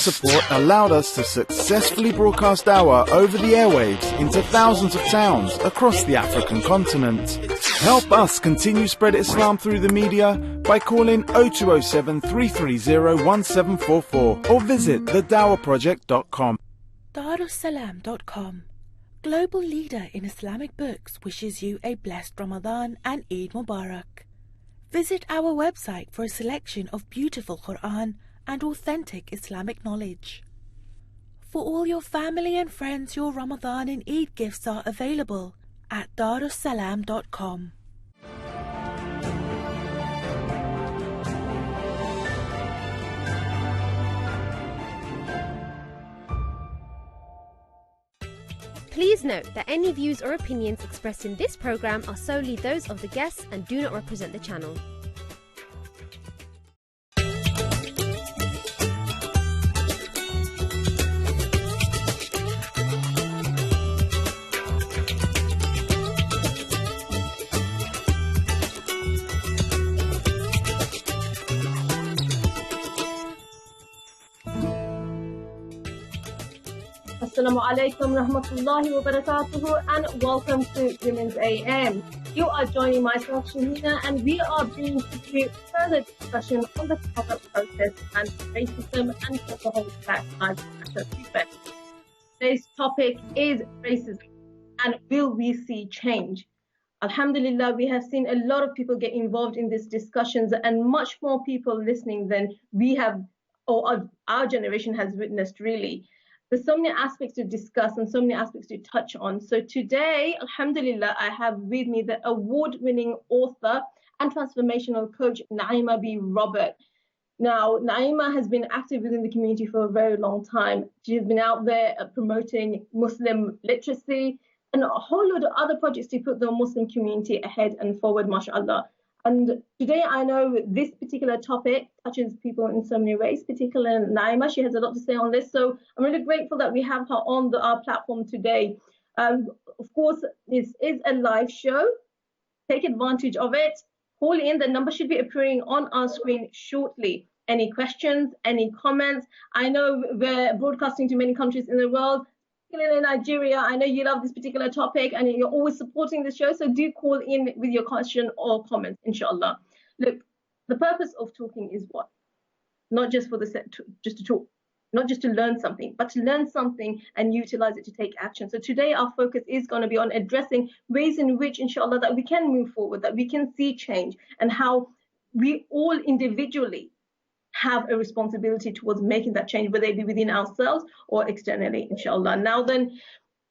Support allowed us to successfully broadcast Dawah over the airwaves into thousands of towns across the African continent. Help us continue spread Islam through the media by calling 0207 330 1744 or visit thedawahproject.com. Darussalam.com, global leader in Islamic books, wishes you a blessed Ramadan and Eid Mubarak. Visit our website for a selection of beautiful Quran and authentic Islamic knowledge. For all your family and friends, your Ramadan and Eid gifts are available at darussalam.com. Please note that any views or opinions expressed in this program are solely those of the guests and do not represent the channel. Assalamu alaikum rahmatullahi wa barakatuhu and welcome to Women's AM. You are joining myself, Shahina, and we are bringing to you further discussion on the topic of protest and racism and the whole Black Lives Matter movement. Today's topic is racism and will we see change? Alhamdulillah, we have seen a lot of people get involved in these discussions and much more people listening than we have or our generation has witnessed really. There's so many aspects to discuss and so many aspects to touch on. So today, alhamdulillah, I have with me the award-winning author and transformational coach, Naima B. Robert. Now, Naima has been active within the community for a very long time. She has been out there promoting Muslim literacy and a whole load of other projects to put the Muslim community ahead and forward, mashallah. And today I know this particular topic touches people in so many ways, particularly Naima. She has a lot to say on this. So I'm really grateful that we have her on our platform today. Of course, this is a live show. Take advantage of it. Call in. The number should be appearing on our screen shortly. Any questions, any comments? I know we're broadcasting to many countries in the world. In Nigeria, I know you love this particular topic and you're always supporting the show, so do call in with your question or comments, inshallah. Look, the purpose of talking is what? Not just for just to talk, not just to learn something, but to learn something and utilize it to take action. So today our focus is going to be on addressing ways in which, inshallah, that we can move forward, that we can see change, and how we all individually have a responsibility towards making that change, whether it be within ourselves or externally, inshallah. Now then,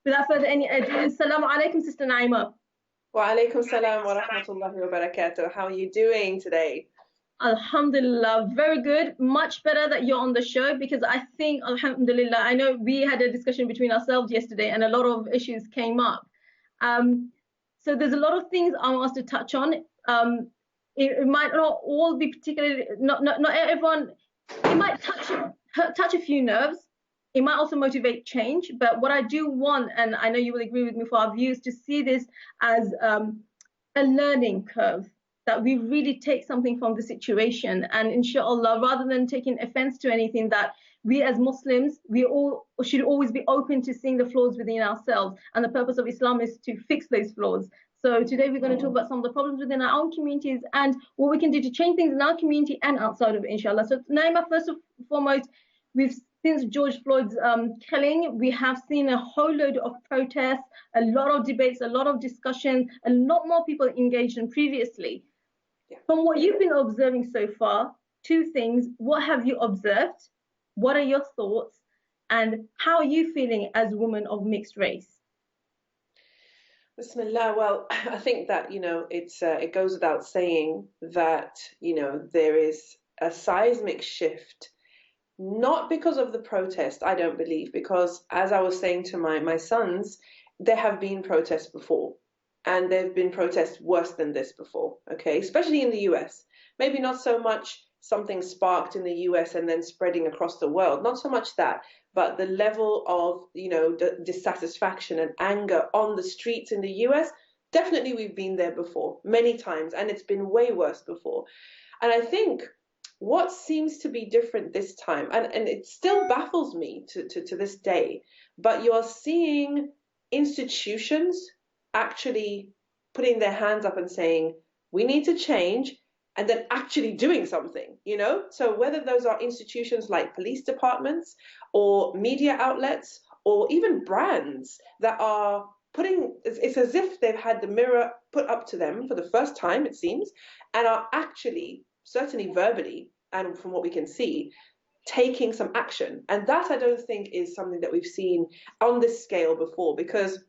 without further any ado, Assalamu alaikum, Sister Naima. Wa alaikum salam wa rahmatullahi wa barakatuh. How are you doing today? Alhamdulillah, very good. Much better that you're on the show, because I think, alhamdulillah, I know we had a discussion between ourselves yesterday and a lot of issues came up. So there's a lot of things I want us to touch on. It might not all be particularly, not everyone, it might touch a few nerves. It might also motivate change. But what I do want, and I know you will agree with me for our views, to see this as a learning curve, that we really take something from the situation. And inshallah, rather than taking offense to anything, that we as Muslims, we all should always be open to seeing the flaws within ourselves. And the purpose of Islam is to fix those flaws. So today we're going to talk about some of the problems within our own communities and what we can do to change things in our community and outside of it, inshallah. So Naima, first and foremost, since George Floyd's killing, we have seen a whole load of protests, a lot of debates, a lot of discussions, a lot more people engaged than previously. Yeah. From what you've been observing so far, two things. What have you observed? What are your thoughts? And how are you feeling as a woman of mixed race? Bismillah. Well, I think that, it goes without saying that, there is a seismic shift, not because of the protest, I don't believe, because as I was saying to my sons, there have been protests before, and there have been protests worse than this before, okay, especially in the US. Maybe not so much something sparked in the US and then spreading across the world, not so much that, but the level of, dissatisfaction and anger on the streets in the US, definitely we've been there before, many times, and it's been way worse before. And I think what seems to be different this time, and it still baffles me to this day, but you're seeing institutions actually putting their hands up and saying, we need to change, and then actually doing something, you know? So whether those are institutions like police departments or media outlets or even brands that are putting, it's as if they've had the mirror put up to them for the first time, it seems, and are actually, certainly verbally, and from what we can see, taking some action. And that I don't think is something that we've seen on this scale before, because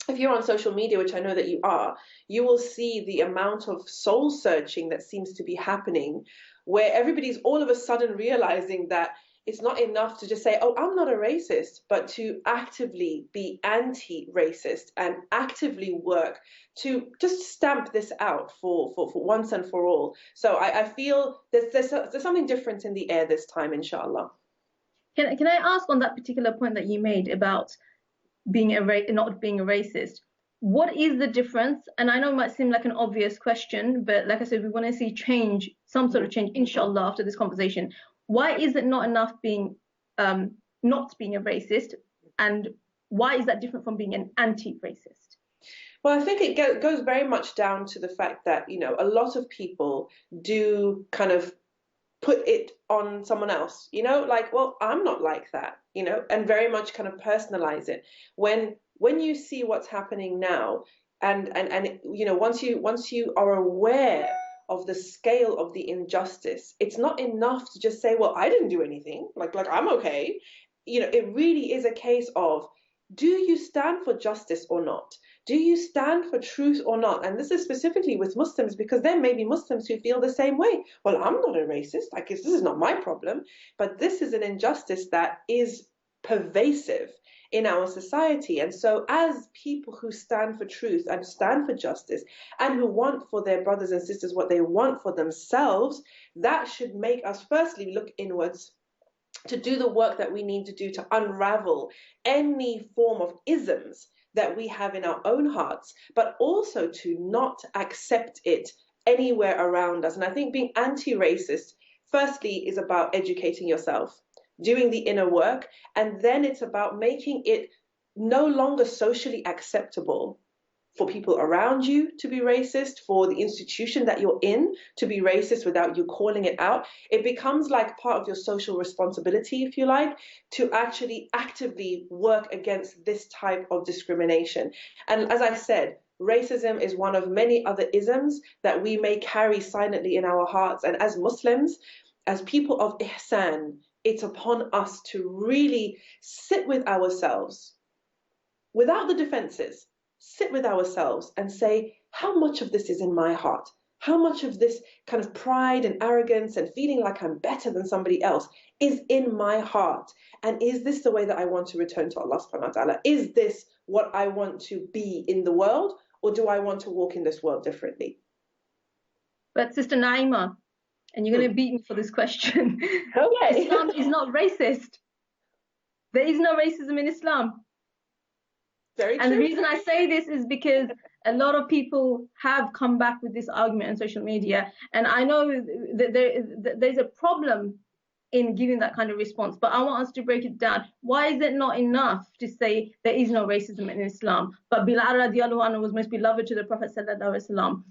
if you're on social media, which I know that you are, you will see the amount of soul searching that seems to be happening, where everybody's all of a sudden realizing that it's not enough to just say, oh, I'm not a racist, but to actively be anti-racist and actively work to just stamp this out for once and for all. So I feel there's something different in the air this time, inshallah. Can I ask on that particular point that you made about not being a racist? What is the difference? And I know it might seem like an obvious question, but like I said, we want to see change, some sort of change, inshallah, after this conversation. Why is it not enough being not being a racist, and why is that different from being an anti-racist? Well, I think it goes very much down to the fact that, you know, a lot of people do kind of put it on someone else, you know, like, well, I'm not like that, you know, and very much kind of personalize it. When you see what's happening now, and you know, once you are aware of the scale of the injustice, it's not enough to just say, well, I didn't do anything, like I'm okay. You know, it really is a case of, do you stand for justice or not? Do you stand for truth or not? And this is specifically with Muslims, because there may be Muslims who feel the same way. Well, I'm not a racist. I guess this is not my problem. But this is an injustice that is pervasive in our society. And so as people who stand for truth and stand for justice and who want for their brothers and sisters what they want for themselves, that should make us firstly look inwards to do the work that we need to do to unravel any form of isms that we have in our own hearts, but also to not accept it anywhere around us. And I think being anti-racist, firstly, is about educating yourself, doing the inner work, and then it's about making it no longer socially acceptable for people around you to be racist, for the institution that you're in to be racist without you calling it out. It becomes like part of your social responsibility, if you like, to actually actively work against this type of discrimination. And as I said, racism is one of many other isms that we may carry silently in our hearts. And as Muslims, as people of ihsan, it's upon us to really sit with ourselves without the defenses. Sit with ourselves and say, how much of this is in my heart? How much of this kind of pride and arrogance and feeling like I'm better than somebody else is in my heart? And is this the way that I want to return to Allah subhanahu wa ta'ala? Is this what I want to be in the world? Or do I want to walk in this world differently? But Sister Naima, and you're going to beat me for this question. Okay. Islam is not racist. There is no racism in Islam. Very true. And the reason I say this is because a lot of people have come back with this argument on social media. And I know that there's a problem in giving that kind of response, but I want us to break it down. Why is it not enough to say there is no racism in Islam, but Bilal radiallahu anhu was most beloved to the Prophet sallallahu alaihi wasallam?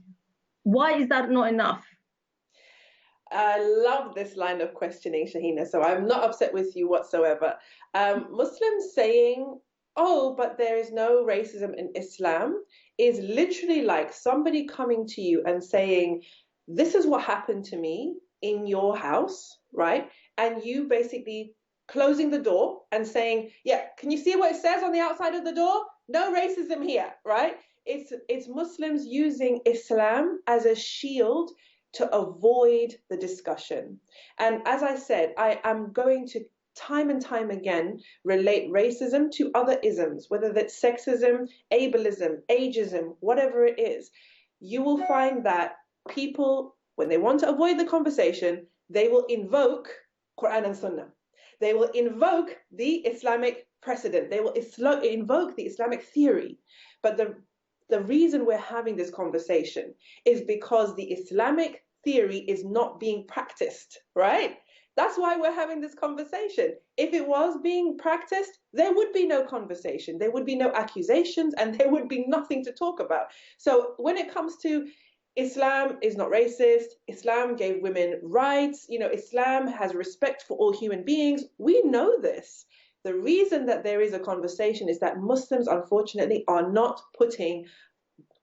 Why is that not enough? I love this line of questioning, Shahina, so I'm not upset with you whatsoever. Muslims saying, oh, but there is no racism in Islam, is literally like somebody coming to you and saying, this is what happened to me in your house, right? And you basically closing the door and saying, yeah, can you see what it says on the outside of the door? No racism here, right? It's Muslims using Islam as a shield to avoid the discussion. And as I said, I am going to time and time again relate racism to other isms, whether that's sexism, ableism, ageism, whatever it is. You will find that people, when they want to avoid the conversation, they will invoke Quran and Sunnah. They will invoke the Islamic precedent. They will invoke the Islamic theory. But the reason we're having this conversation is because the Islamic theory is not being practiced, right? That's why we're having this conversation. If it was being practiced, there would be no conversation, there would be no accusations, and there would be nothing to talk about. So when it comes to Islam is not racist, Islam gave women rights, Islam has respect for all human beings. We know this. The reason that there is a conversation is that Muslims, unfortunately, are not putting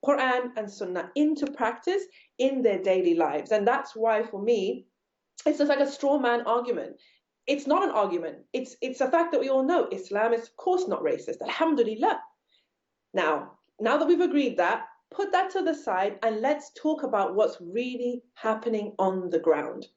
Quran and Sunnah into practice in their daily lives. And that's why, for me, it's just like a straw man argument. It's not an argument. It's a fact that we all know. Islam is, of course, not racist. Alhamdulillah. Now that we've agreed that, put that to the side and let's talk about what's really happening on the ground.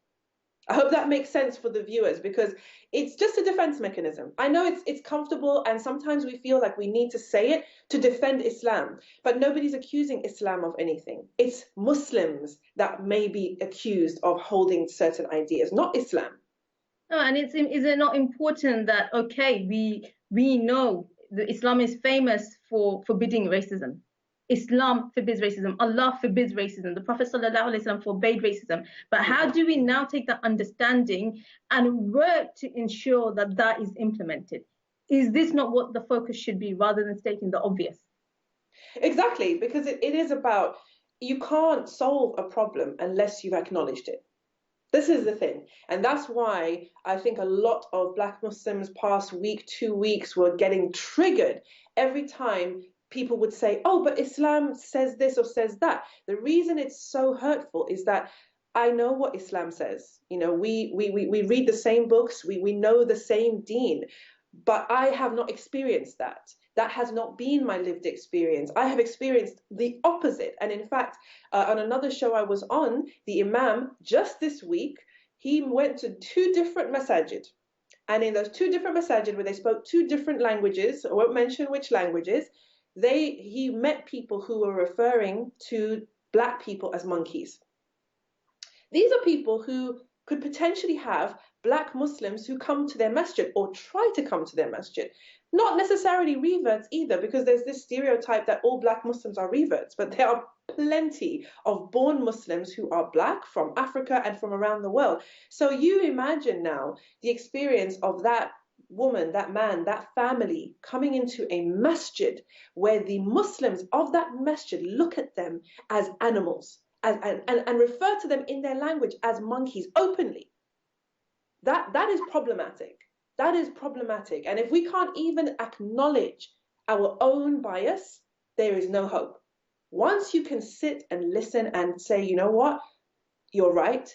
I hope that makes sense for the viewers, because it's just a defense mechanism. I know it's comfortable, and sometimes we feel like we need to say it to defend Islam, but nobody's accusing Islam of anything. It's Muslims that may be accused of holding certain ideas, not Islam. No, and is it not important that, okay, we know that Islam is famous for forbidding racism. Islam forbids racism. Allah forbids racism. The Prophet ﷺ forbade racism. But how do we now take that understanding and work to ensure that that is implemented? Is this not what the focus should be, rather than stating the obvious? Exactly, because it is about, you can't solve a problem unless you've acknowledged it. This is the thing. And that's why I think a lot of Black Muslims past week, 2 weeks, were getting triggered every time people would say, oh, but Islam says this or says that. The reason it's so hurtful is that I know what Islam says. We read the same books, we know the same deen, but I have not experienced that. That has not been my lived experience. I have experienced the opposite. And in fact, on another show I was on, the Imam, just this week, he went to 2 different masajid. And in those 2 different masajid, where they spoke 2 different languages, I won't mention which languages, he met people who were referring to Black people as monkeys. These are people who could potentially have Black Muslims who come to their masjid or try to come to their masjid. Not necessarily reverts either, because there's this stereotype that all Black Muslims are reverts, but there are plenty of born Muslims who are Black from Africa and from around the world. So you imagine now the experience of that woman, that man, that family coming into a masjid where the Muslims of that masjid look at them as animals and refer to them in their language as monkeys openly. That is problematic. That is problematic. And if we can't even acknowledge our own bias, there is no hope. Once you can sit and listen and say, you know what, you're right,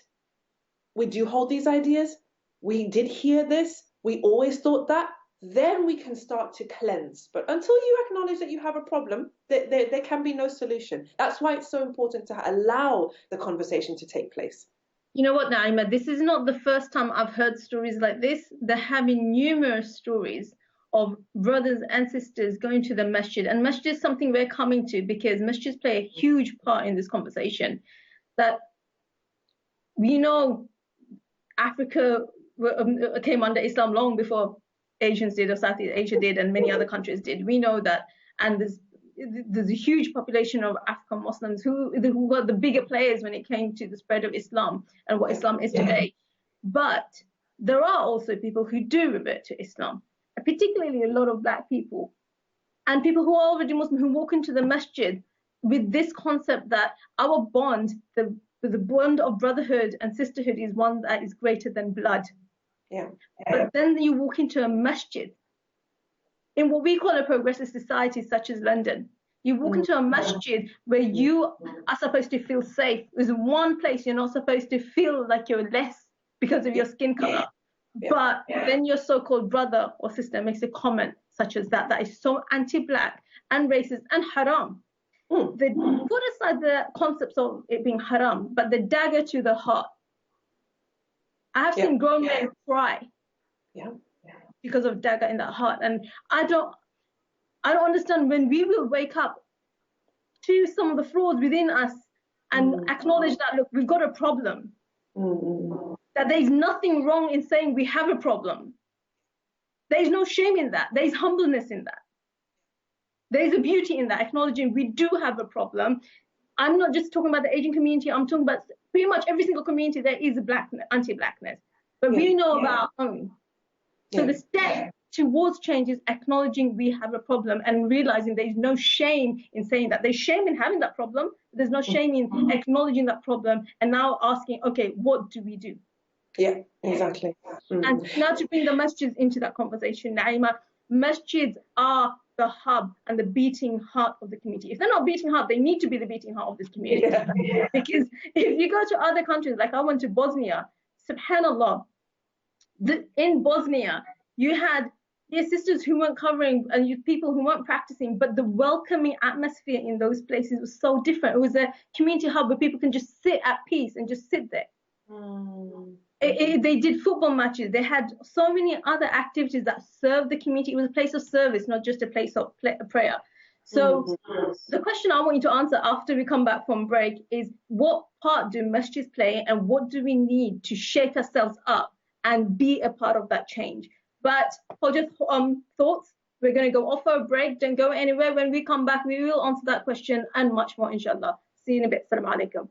we do hold these ideas, we did hear this, we always thought that, then we can start to cleanse. But until you acknowledge that you have a problem, there can be no solution. That's why it's so important to allow the conversation to take place. You know what, Naima, this is not the first time I've heard stories like this. There have been numerous stories of brothers and sisters going to the masjid. And masjid is something we're coming to, because masjids play a huge part in this conversation. That we know Africa came under Islam long before Asians did, or Southeast Asia did, and many other countries did. We know that. And there's a huge population of African Muslims who were the bigger players when it came to the spread of Islam and what Islam is today. But there are also people who do revert to Islam, and particularly a lot of Black people and people who are already Muslim, who walk into the masjid with this concept that our bond, the bond of brotherhood and sisterhood, is one that is greater than blood. Yeah. But then you walk into a masjid in what we call a progressive society such as London. You walk into a masjid where you are supposed to feel safe. There's one place you're not supposed to feel like you're less because of your skin color. But then your so-called brother or sister makes a comment such as that is so anti-Black and racist and haram. They put aside the concepts of it being haram, but the dagger to the heart. I have seen grown men cry because of dagger in that heart. And I don't understand when we will wake up to some of the flaws within us and acknowledge that, look, we've got a problem. That there's nothing wrong in saying we have a problem. There's no shame in that. There's humbleness in that. There's a beauty in that, acknowledging we do have a problem. I'm not just talking about the Asian community, I'm talking about pretty much every single community there is a anti-blackness. But we know about our own. So the step towards change is acknowledging we have a problem and realizing there's no shame in saying that. There's shame in having that problem. There's no shame in acknowledging that problem and now asking, okay, what do we do? Yeah, exactly. And now to bring the masjids into that conversation, Naima, masjids are the hub and the beating heart of the community. If they're not beating heart, they need to be the beating heart of this community. Because if you go to other countries, like I went to Bosnia, subhanAllah, in Bosnia, you had your sisters who weren't covering and people who weren't practicing, but the welcoming atmosphere in those places was so different. It was a community hub where people can just sit at peace and just sit there. They did football matches. They had so many other activities that served the community. It was a place of service, not just a place of prayer. So the question I want you to answer after we come back from break is, what part do masjids play and what do we need to shake ourselves up and be a part of that change? But for just thoughts, we're going to go off for a break. Don't go anywhere. When we come back, we will answer that question and much more, inshallah. See you in a bit. Assalamu alaikum.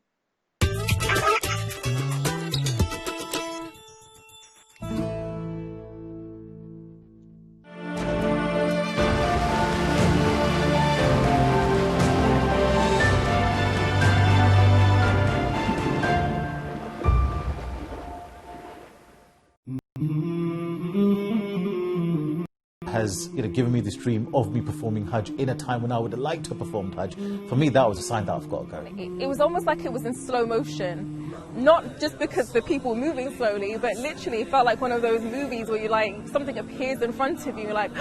Has given me this dream of me performing Hajj in a time when I would have liked to perform Hajj. For me, that was a sign that I've got to go. It was almost like it was in slow motion, not just because the people were moving slowly, but literally it felt like one of those movies where you something appears in front of you, you're like,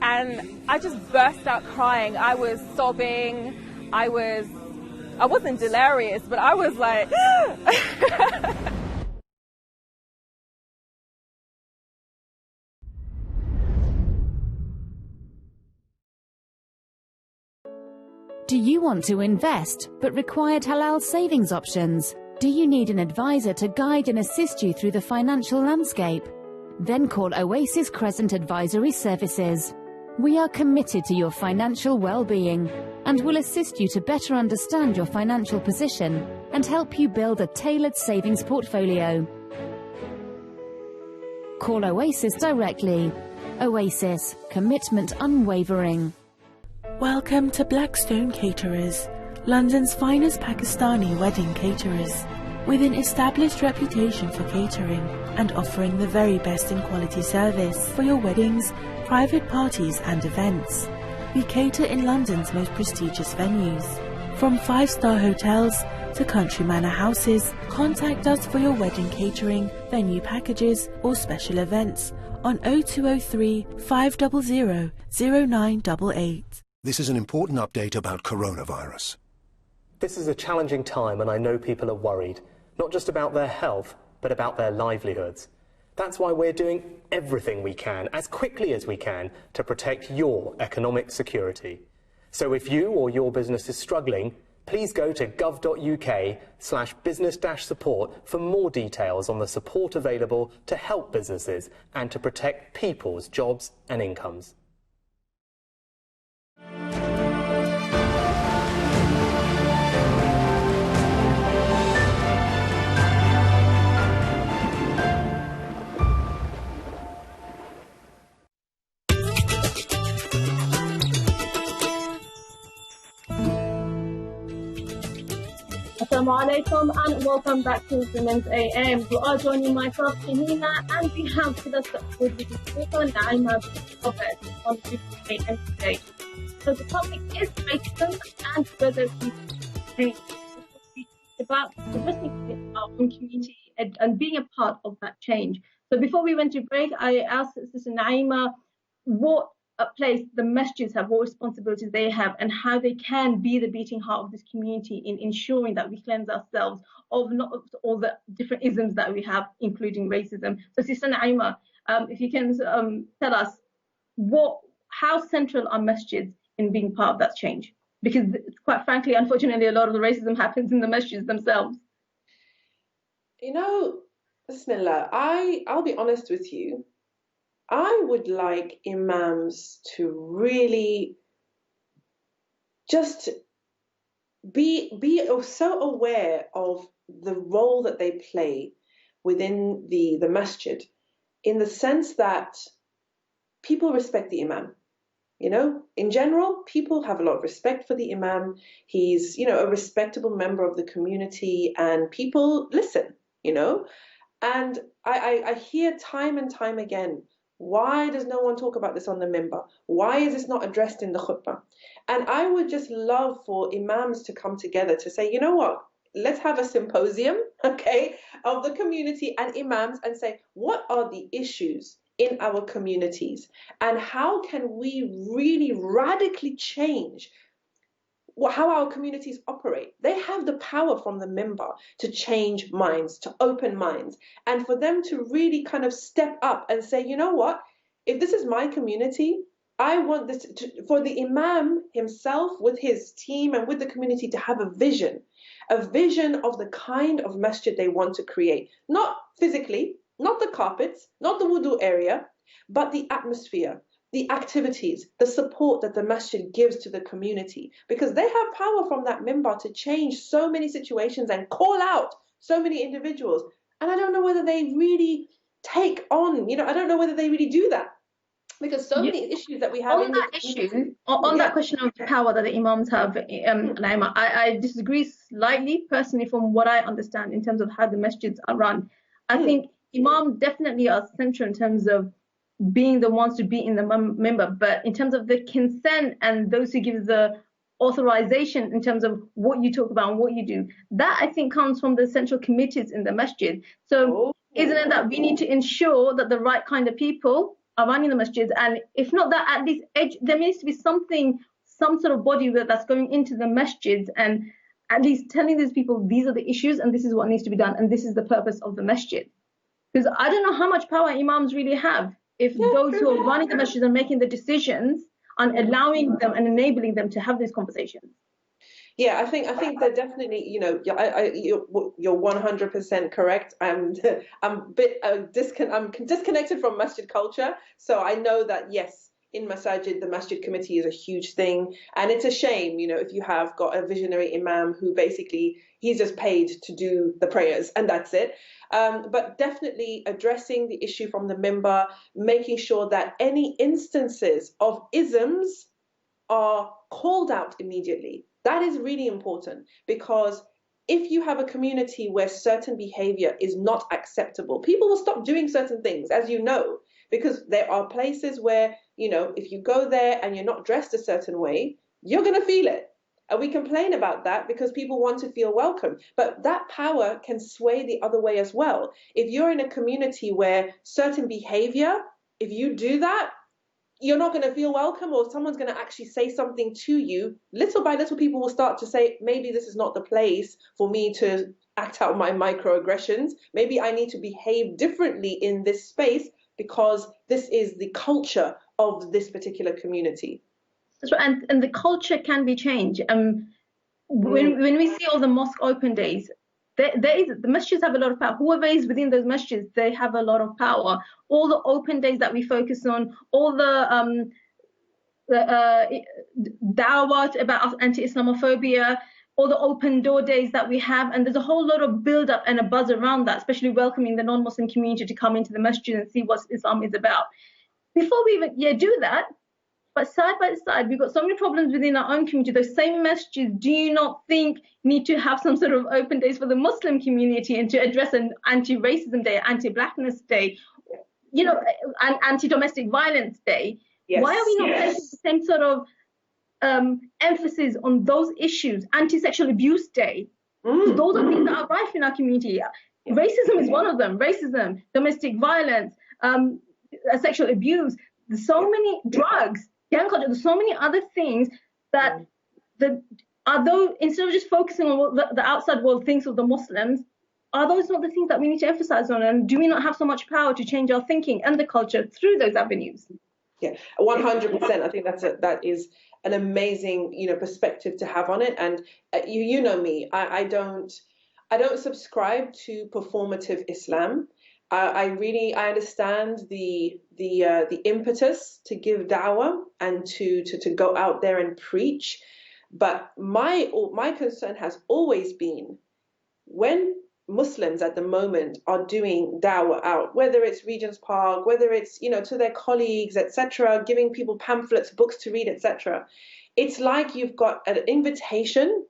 and I just burst out crying. I was sobbing. I wasn't delirious, but I was like. Do you want to invest but required halal savings options? Do you need an advisor to guide and assist you through the financial landscape? Then call Oasis Crescent Advisory Services. We are committed to your financial well-being and will assist you to better understand your financial position and help you build a tailored savings portfolio. Call Oasis directly. Oasis, commitment unwavering. Welcome to Blackstone Caterers, London's finest Pakistani wedding caterers. With an established reputation for catering and offering the very best in quality service for your weddings, private parties and events. We cater in London's most prestigious venues. From 5-star hotels to country manor houses, contact us for your wedding catering, venue packages or special events on 0203 500 0988. This is an important update about coronavirus. This is a challenging time and I know people are worried, not just about their health, but about their livelihoods. That's why we're doing everything we can, as quickly as we can, to protect your economic security. So if you or your business is struggling, please go to gov.uk/business-support for more details on the support available to help businesses and to protect people's jobs and incomes. Assalamu alaikum and welcome back to Women's AM. You are joining myself, Shahina, and we have with us with the speaker, Naima, Prophet on Women's AM today. So the topic is racism and whether we change. About addressing our own community and being a part of that change. So before we went to break, I asked Sister Naima what place the masjids have, what responsibilities they have, and how they can be the beating heart of this community in ensuring that we cleanse ourselves of not all the different isms that we have, including racism. So Sister Naima, if you can tell us how central are masjids in being part of that change? Because quite frankly, unfortunately, a lot of the racism happens in the masjids themselves. Bismillah, I'll be honest with you. I would like imams to really just be so aware of the role that they play within the masjid, in the sense that people respect the imam. You know, in general, people have a lot of respect for the imam. He's, a respectable member of the community, and people listen, And I hear time and time again, why does no one talk about this on the minbar? Why is this not addressed in the khutbah? And I would just love for imams to come together to say, you know what? Let's have a symposium, okay, of the community and imams, and say, what are the issues in our communities, and how can we really radically change how our communities operate? They have the power from the minbar to change minds, to open minds, and for them to really kind of step up and say, you know what, if this is my community, I want this for the imam himself with his team and with the community to have a vision of the kind of masjid they want to create. Not physically, not the carpets, not the wudu area, but the atmosphere, the activities, the support that the masjid gives to the community, because they have power from that minbar to change so many situations and call out so many individuals. And I don't know whether they really take on, I don't know whether they really do that, because so many issues that we have on that issue, on that question of power that the imams have, Naima, I disagree slightly personally from what I understand in terms of how the masjids are run. I think imams definitely are central in terms of being the ones to be in the minbar, but in terms of the consent and those who give the authorization in terms of what you talk about and what you do, that I think comes from the central committees in the masjid. So isn't it that we need to ensure that the right kind of people are running the masjids, and if not that, at least there needs to be some sort of body that's going into the masjids and at least telling these people these are the issues and this is what needs to be done and this is the purpose of the masjid. Because I don't know how much power imams really have if those who are running the masjids are making the decisions and allowing them and enabling them to have these conversations. Yeah, I think they're definitely, you're 100% correct. I'm disconnected from masjid culture, so I know that yes, in masajid, the masjid committee is a huge thing, and it's a shame, if you have got a visionary imam who basically he's just paid to do the prayers and that's it. But definitely addressing the issue from the minbar, making sure that any instances of isms are called out immediately. That is really important, because if you have a community where certain behavior is not acceptable, people will stop doing certain things, as you know, because there are places where, if you go there and you're not dressed a certain way, you're going to feel it. And we complain about that because people want to feel welcome. But that power can sway the other way as well. If you're in a community where certain behavior, if you do that, you're not going to feel welcome, or someone's going to actually say something to you. Little by little, people will start to say, maybe this is not the place for me to act out my microaggressions. Maybe I need to behave differently in this space because this is the culture of this particular community. That's right, and the culture can be changed. When we see all the mosque open days, the masjids have a lot of power. Whoever is within those masjids, they have a lot of power. All the open days that we focus on, all the dawah about anti-Islamophobia, all the open door days that we have, and there's a whole lot of build up and a buzz around that, especially welcoming the non-Muslim community to come into the masjid and see what Islam is about. Before we even do that, but side by side, we've got so many problems within our own community. Those same masjids, do you not think need to have some sort of open days for the Muslim community and to address an anti-racism day, anti-blackness day, an anti-domestic violence day? Yes. Why are we not placing the same sort of emphasis on those issues? Anti-sexual abuse day. Those are things that are rife in our community. Racism is one of them. Racism, domestic violence, sexual abuse. There's so many drugs. Gang culture, there's so many other things that instead of just focusing on what the outside world thinks of the Muslims, are those not the things that we need to emphasize on? And do we not have so much power to change our thinking and the culture through those avenues? Yeah, 100%. I think that is an amazing, perspective to have on it. And you know me, I don't subscribe to performative Islam. I understand the impetus to give dawah and to go out there and preach, But my concern has always been when Muslims at the moment are doing dawah out, whether it's Regent's Park, whether it's, to their colleagues, etc., giving people pamphlets, books to read, etc. It's like you've got an invitation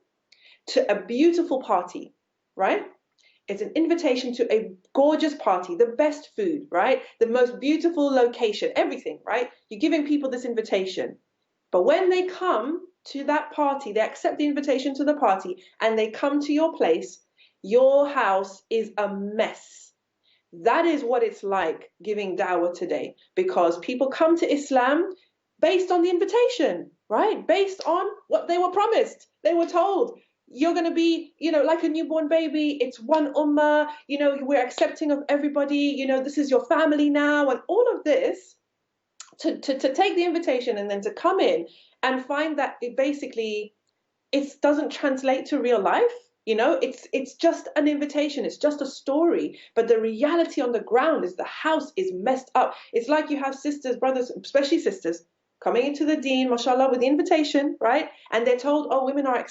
to a beautiful party, right? It's an invitation to a gorgeous party, the best food, right? The most beautiful location, everything, right? You're giving people this invitation. But when they come to that party, they accept the invitation to the party and they come to your place, your house is a mess. That is what it's like giving dawah today, because people come to Islam based on the invitation, right? Based on what they were promised. They were told, you're going to be, like a newborn baby. It's one ummah, we're accepting of everybody, this is your family now, and all of this to take the invitation and then to come in and find that it doesn't translate to real life. It's just an invitation. It's just a story. But the reality on the ground is the house is messed up. It's like you have sisters, brothers, especially sisters, coming into the deen, mashallah, with the invitation, right? And they're told, oh, women are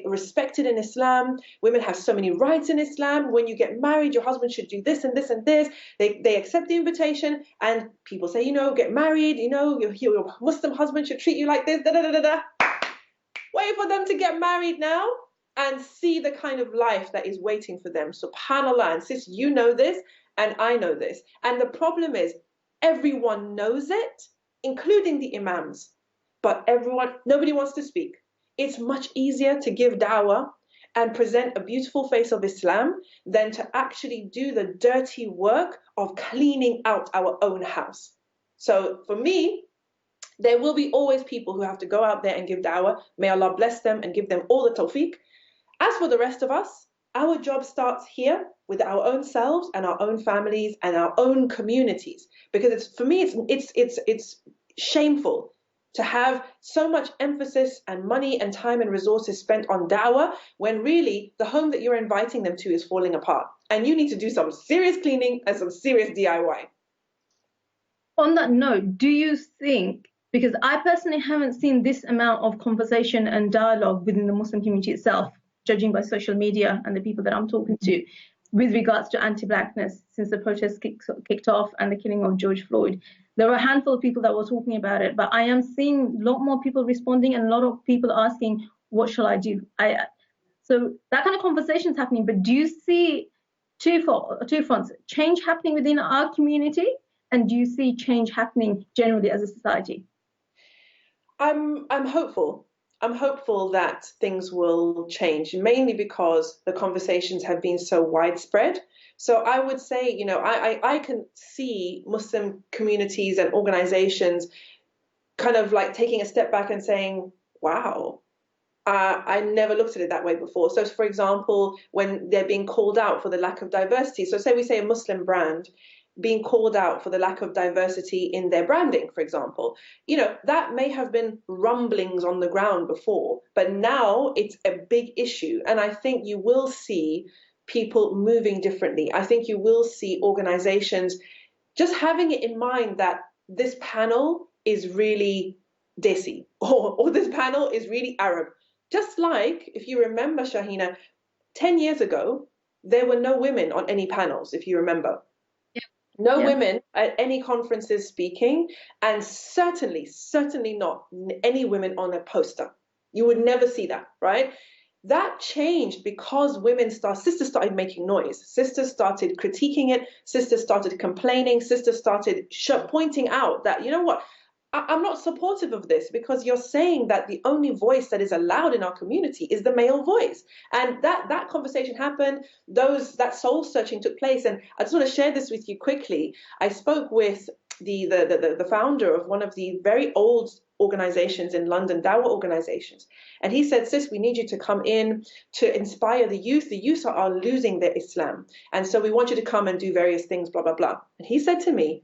respected in Islam. Women have so many rights in Islam. When you get married, your husband should do this and this and this. They accept the invitation, and people say, get married, your Muslim husband should treat you like this, da da da da da. Wait for them to get married now and see the kind of life that is waiting for them. SubhanAllah. And sis, you know this, and I know this. And the problem is, everyone knows it, including the imams, but nobody wants to speak. It's much easier to give dawah and present a beautiful face of Islam than to actually do the dirty work of cleaning out our own house. So for me, there will be always people who have to go out there and give dawah. May Allah bless them and give them all the tawfiq. As for the rest of us, our job starts here with our own selves and our own families and our own communities. Because for me, it's shameful to have so much emphasis and money and time and resources spent on dawah when really the home that you're inviting them to is falling apart. And you need to do some serious cleaning and some serious DIY. On that note, do you think, because I personally haven't seen this amount of conversation and dialogue within the Muslim community itself, judging by social media and the people that I'm talking to, with regards to anti-blackness since the protests kicked off and the killing of George Floyd. There were a handful of people that were talking about it, but I am seeing a lot more people responding and a lot of people asking, what shall I do? So that kind of conversation is happening, but do you see two fronts, change happening within our community, and do you see change happening generally as a society? I'm hopeful. I'm hopeful that things will change, mainly because the conversations have been so widespread. So I would say, I can see Muslim communities and organizations kind of like taking a step back and saying, wow, I never looked at it that way before. So, for example, when they're being called out for the lack of diversity, so say we say a Muslim brand being called out for the lack of diversity in their branding, for example, that may have been rumblings on the ground before, but now it's a big issue. And I think you will see people moving differently. I think you will see organizations just having it in mind that this panel is really Desi, or this panel is really Arab. Just like, if you remember, Shahina, 10 years ago, there were no women on any panels, if you remember. No women at any conferences speaking, and certainly not any women on a poster. You would never see that, right? That changed because sisters started making noise. Sisters started critiquing it. Sisters started complaining. Sisters started pointing out that, you know what, I'm not supportive of this, because you're saying that the only voice that is allowed in our community is the male voice. And that conversation happened, that soul searching took place. And I just want to share this with you quickly. I spoke with the founder of one of the very old organizations in London, Dawah organizations. And he said, sis, we need you to come in to inspire the youth. The youth are losing their Islam. And so we want you to come and do various things, blah, blah, blah. And he said to me,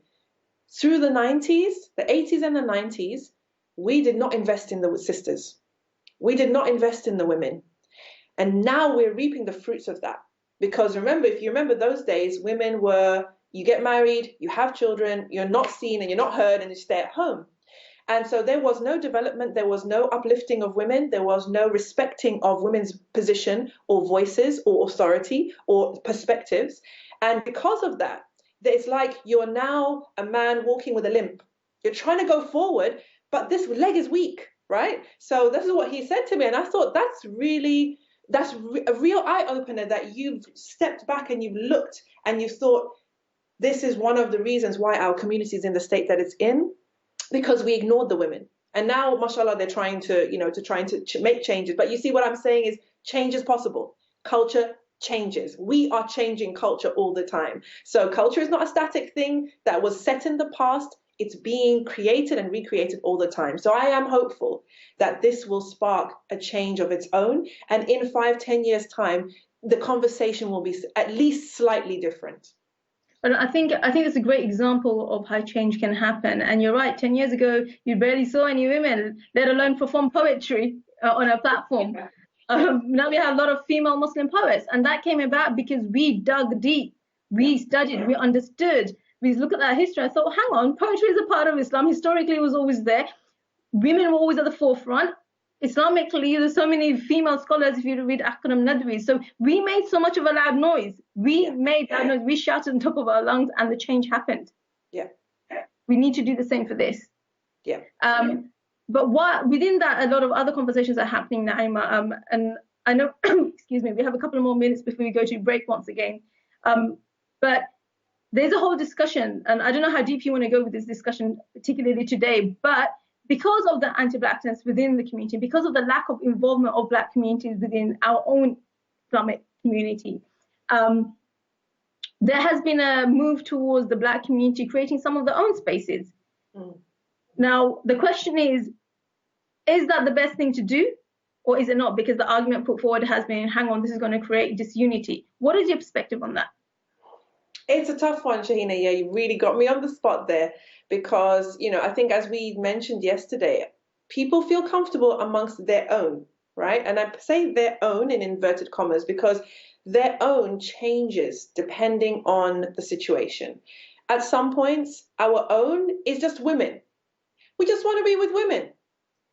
through the 90s, the 80s and the 90s, we did not invest in the sisters. We did not invest in the women. And now we're reaping the fruits of that. Because if you remember those days, women were, you get married, you have children, you're not seen and you're not heard, and you stay at home. And so there was no development, there was no uplifting of women, there was no respecting of women's position or voices or authority or perspectives. And because of that, it's like you're now a man walking with a limp. You're trying to go forward, but this leg is weak, right? So this is what he said to me. And I thought that's a real eye-opener, that you've stepped back and you've looked and you thought, this is one of the reasons why our community is in the state that it's in, because we ignored the women. And now, mashallah, they're trying to make changes. But you see, what I'm saying is change is possible. Culture changes. We are changing culture all the time. So culture is not a static thing that was set in the past. It's being created and recreated all the time. So I am hopeful that this will spark a change of its own. And in 5-10 years' time, the conversation will be at least slightly different. But I think it's a great example of how change can happen. And you're right, 10 years ago, you barely saw any women, let alone perform poetry on a platform. Now we have a lot of female Muslim poets. And that came about because we dug deep, we studied, we understood. We looked at that history. I thought, hang on, poetry is a part of Islam. Historically, it was always there. Women were always at the forefront. Islamically, there's so many female scholars if you read Akram Nadwi. So we made so much of a loud noise. We made that noise. We shouted on top of our lungs, and the change happened. Yeah. We need to do the same for this. Yeah. But within that, a lot of other conversations are happening, Naima. And I know, excuse me, we have a couple of more minutes before we go to break once again. But there's a whole discussion, and I don't know how deep you want to go with this discussion, particularly today, but because of the anti-blackness within the community, because of the lack of involvement of black communities within our own Islamic community, there has been a move towards the black community creating some of their own spaces. Now, the question is that the best thing to do, or is it not? Because the argument put forward has been, hang on, this is going to create disunity. What is your perspective on that? It's a tough one, Shahina. Yeah, you really got me on the spot there, because, I think as we mentioned yesterday, people feel comfortable amongst their own, right? And I say their own in inverted commas because their own changes depending on the situation. At some points, our own is just women. We just want to be with women.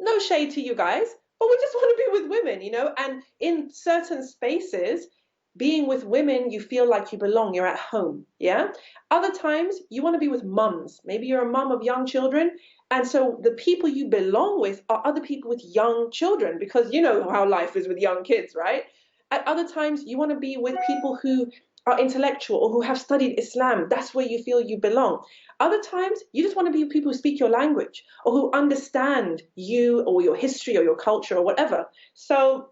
No shade to you guys, but we just want to be with women, and in certain spaces, being with women, you feel like you belong, you're at home, yeah? Other times, you want to be with mums. Maybe you're a mum of young children, and so the people you belong with are other people with young children, because you know how life is with young kids, right? At other times, you want to be with people who are intellectual or who have studied Islam. That's where you feel you belong. Other times, you just want to be with people who speak your language or who understand you or your history or your culture or whatever. So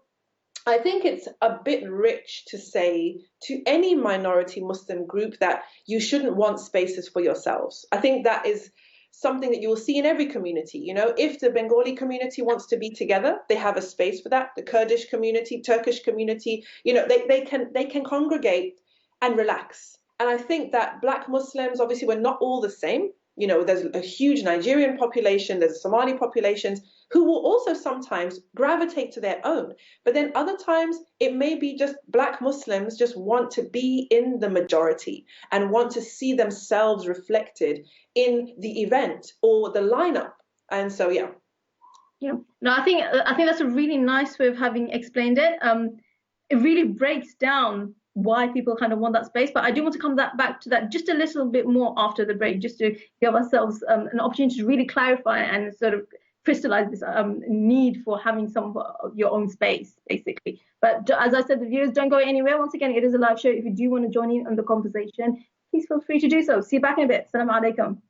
I think it's a bit rich to say to any minority Muslim group that you shouldn't want spaces for yourselves. I think that is something that you will see in every community. If the Bengali community wants to be together, they have a space for that. The Kurdish community, Turkish community, they can congregate and relax. And I think that Black Muslims, obviously, we're not all the same. There's a huge Nigerian population, there's a Somali populations who will also sometimes gravitate to their own. But then other times it may be just Black Muslims just want to be in the majority and want to see themselves reflected in the event or the lineup. And so, yeah. Yeah. No, I think that's a really nice way of having explained it. It really breaks down why people kind of want that space. But I do want to come back to that just a little bit more after the break, just to give ourselves an opportunity to really clarify and sort of crystallize this need for having some of your own space, basically. But as I said, the viewers, don't go anywhere. Once again, it is a live show. If you do want to join in on the conversation, please feel free to do so. See you back in a bit. Assalamu alaikum.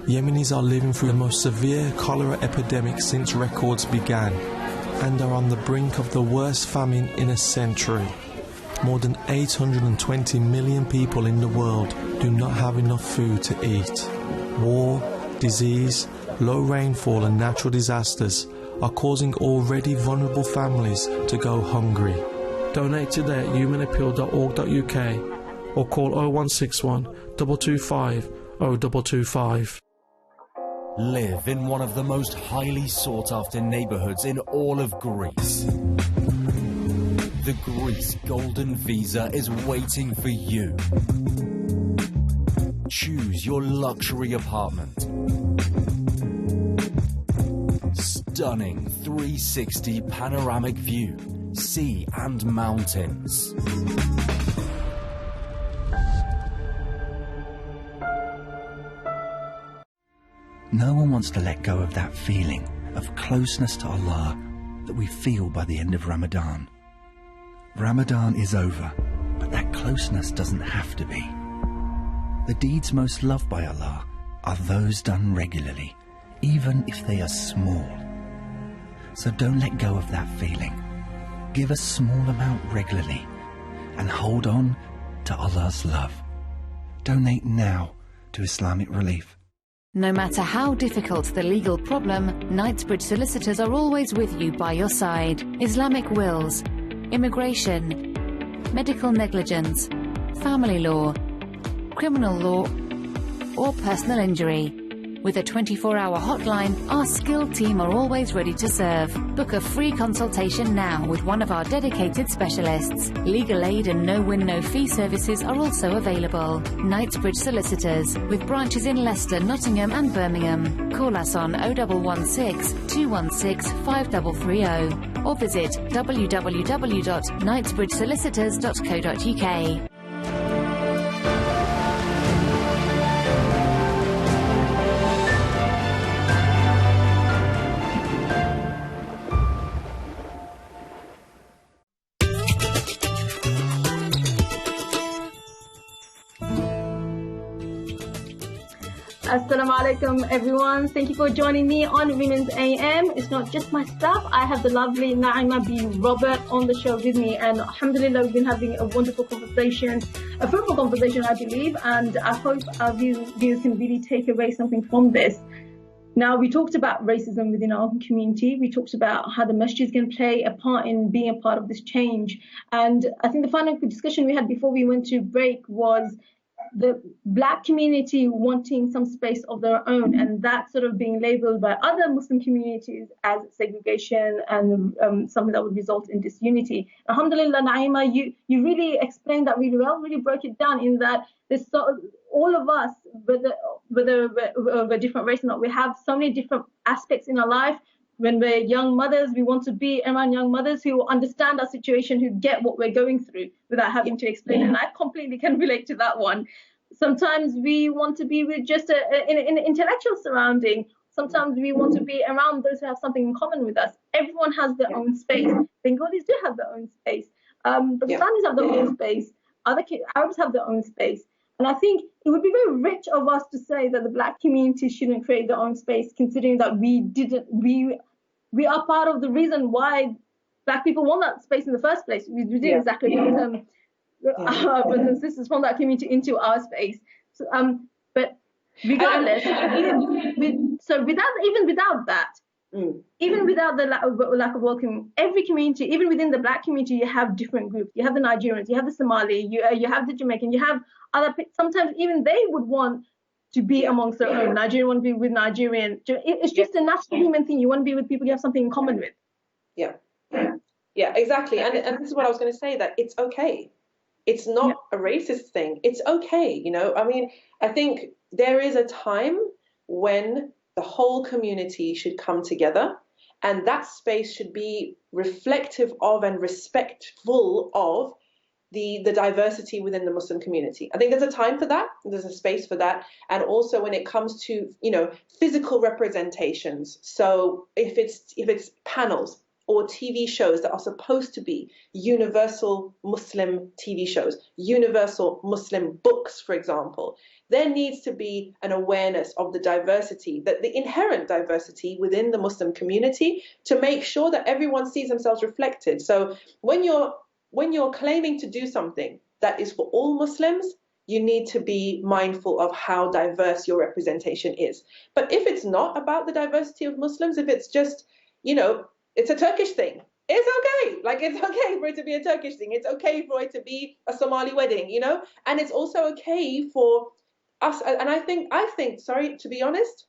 Yemenis are living through the most severe cholera epidemic since records began and are on the brink of the worst famine in a century. More than 820 million people in the world do not have enough food to eat. War, disease, low rainfall and natural disasters are causing already vulnerable families to go hungry. Donate today at humanappeal.org.uk or call 0161 225 0225. Live in one of the most highly sought-after neighbourhoods in all of Greece. The Greece Golden Visa is waiting for you. Choose your luxury apartment. Stunning 360 panoramic view, sea and mountains. No one wants to let go of that feeling of closeness to Allah that we feel by the end of Ramadan. Ramadan is over, but that closeness doesn't have to be. The deeds most loved by Allah are those done regularly, even if they are small. So don't let go of that feeling. Give a small amount regularly and hold on to Allah's love. Donate now to Islamic Relief. No matter how difficult the legal problem, Knightsbridge solicitors are always with you by your side. Islamic wills, immigration, medical negligence, family law, criminal law, or personal injury. With a 24-hour hotline, our skilled team are always ready to serve. Book a free consultation now with one of our dedicated specialists. Legal aid and no-win, no-fee services are also available. Knightsbridge Solicitors, with branches in Leicester, Nottingham and Birmingham. Call us on 0116 216 5330 or visit www.knightsbridgesolicitors.co.uk. Assalamu alaikum everyone. Thank you for joining me on Women's AM. It's not just myself. I have the lovely Naima bin Robert on the show with me, and alhamdulillah we've been having a wonderful conversation, a fruitful conversation I believe, and I hope our viewers can really take away something from this. Now, we talked about racism within our community. We talked about how the masjid can play a part in being a part of this change. And I think the final discussion we had before we went to break was the black community wanting some space of their own, and that sort of being labeled by other Muslim communities as segregation and something that would result in disunity. Alhamdulillah, Naima, you really explained that really well, really broke it down in that there's all of us, whether we're different race or not, we have so many different aspects in our life. When we're young mothers, we want to be around young mothers who understand our situation, who get what we're going through without having to explain it. And I completely can relate to that one. Sometimes we want to be with just in an intellectual surrounding. Sometimes we want to be around those who have something in common with us. Everyone has their own space. Bengalis do have their own space. Pakistanis have their own space. Other Arabs have their own space. And I think it would be very rich of us to say that the black community shouldn't create their own space, considering that we are part of the reason why black people want that space in the first place. We did exactly our brothers and sisters from that community into our space. So, but regardless, even without that, even without the lack of welcome, every community, even within the black community, you have different groups. You have the Nigerians, you have the Somali, you have the Jamaican, you have other. Sometimes even they would want to be amongst their own. Nigerian want to be with Nigerian. It's just a natural human thing. You want to be with people you have something in common with. Yeah, exactly. And this is what I was going to say, that it's okay. It's not a racist thing. It's okay. You know, I mean, I think there is a time when the whole community should come together, and that space should be reflective of and respectful of the diversity within the Muslim community. I think there's a time for that, there's a space for that, and also when it comes to, you know, physical representations. So if it's panels or TV shows that are supposed to be universal Muslim TV shows, universal Muslim books, for example, there needs to be an awareness of the diversity, that the inherent diversity within the Muslim community, to make sure that everyone sees themselves reflected. So when you're claiming to do something that is for all Muslims, you need to be mindful of how diverse your representation is. But if it's not about the diversity of Muslims, if it's just, you know, it's a Turkish thing, it's okay. Like, it's okay for it to be a Turkish thing. It's okay for it to be a Somali wedding, you know? And it's also okay for us, and I think, sorry, to be honest,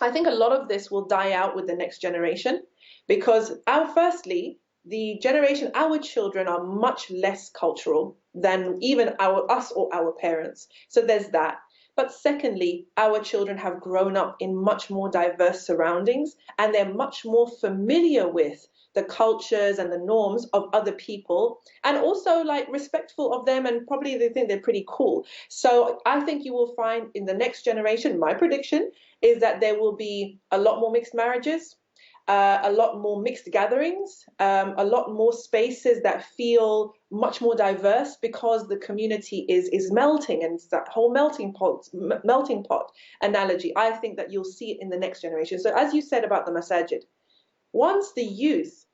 I think a lot of this will die out with the next generation, because firstly, our children are much less cultural than even us or our parents. So there's that. But secondly, our children have grown up in much more diverse surroundings, and they're much more familiar with the cultures and the norms of other people, and also like respectful of them, and probably they think they're pretty cool. So I think you will find in the next generation, my prediction is that there will be a lot more mixed marriages, a lot more mixed gatherings, a lot more spaces that feel much more diverse, because the community is melting, and it's that whole melting pot analogy. I think that you'll see it in the next generation. So as you said about the masajid, once the youth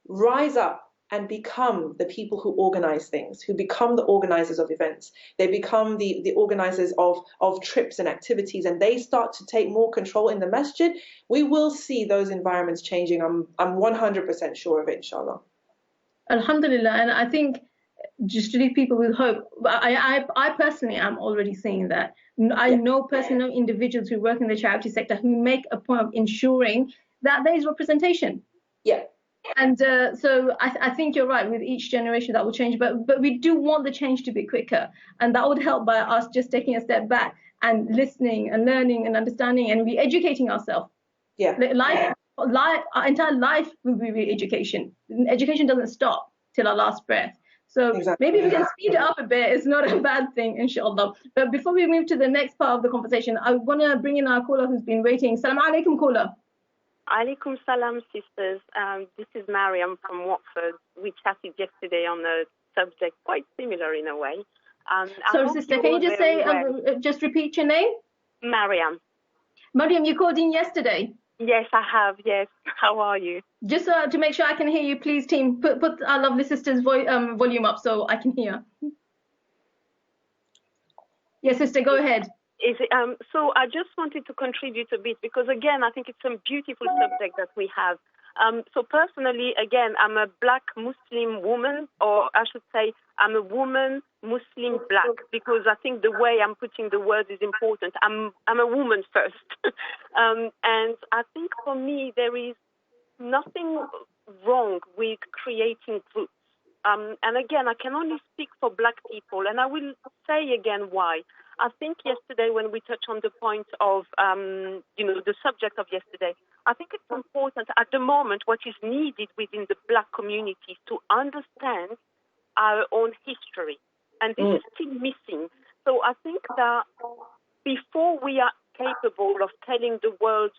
rise up and become the people who organize things, who become the organizers of events, they become the organizers of trips and activities, and they start to take more control in the masjid, we will see those environments changing. I'm 100% sure of it, inshallah. Alhamdulillah. And I think just to leave people with hope, I personally am already seeing that. I know personal individuals who work in the charity sector who make a point of ensuring that there is representation. Yeah. And so I think you're right, with each generation that will change, but we do want the change to be quicker, and that would help by us just taking a step back and listening and learning and understanding and re-educating ourselves. Yeah. Our entire life will be re-education. Education doesn't stop till our last breath. So maybe we can speed it up a bit. It's not a bad thing, inshallah. But before we move to the next part of the conversation, I want to bring in our caller who's been waiting. Salam alaikum, caller. Alaikum salam, sisters. This is Mariam from Watford. We chatted yesterday on a subject quite similar in a way. So, sister, can you just just repeat your name? Mariam. Mariam, you called in yesterday. Yes, I have. Yes. How are you? Just to make sure I can hear you, please, team, put our lovely sister's volume up so I can hear. Yes, sister, go ahead. So I just wanted to contribute a bit, because, again, I think it's a beautiful subject that we have. So personally, again, I'm a black Muslim woman, or I should say I'm a woman Muslim black, because I think the way I'm putting the word is important. I'm a woman first. And I think for me there is nothing wrong with creating groups. And again, I can only speak for black people, and I will say again why. I think yesterday when we touched on the point of, the subject of yesterday, I think it's important at the moment what is needed within the black community to understand our own history. And this is still missing. So I think that before we are capable of telling the world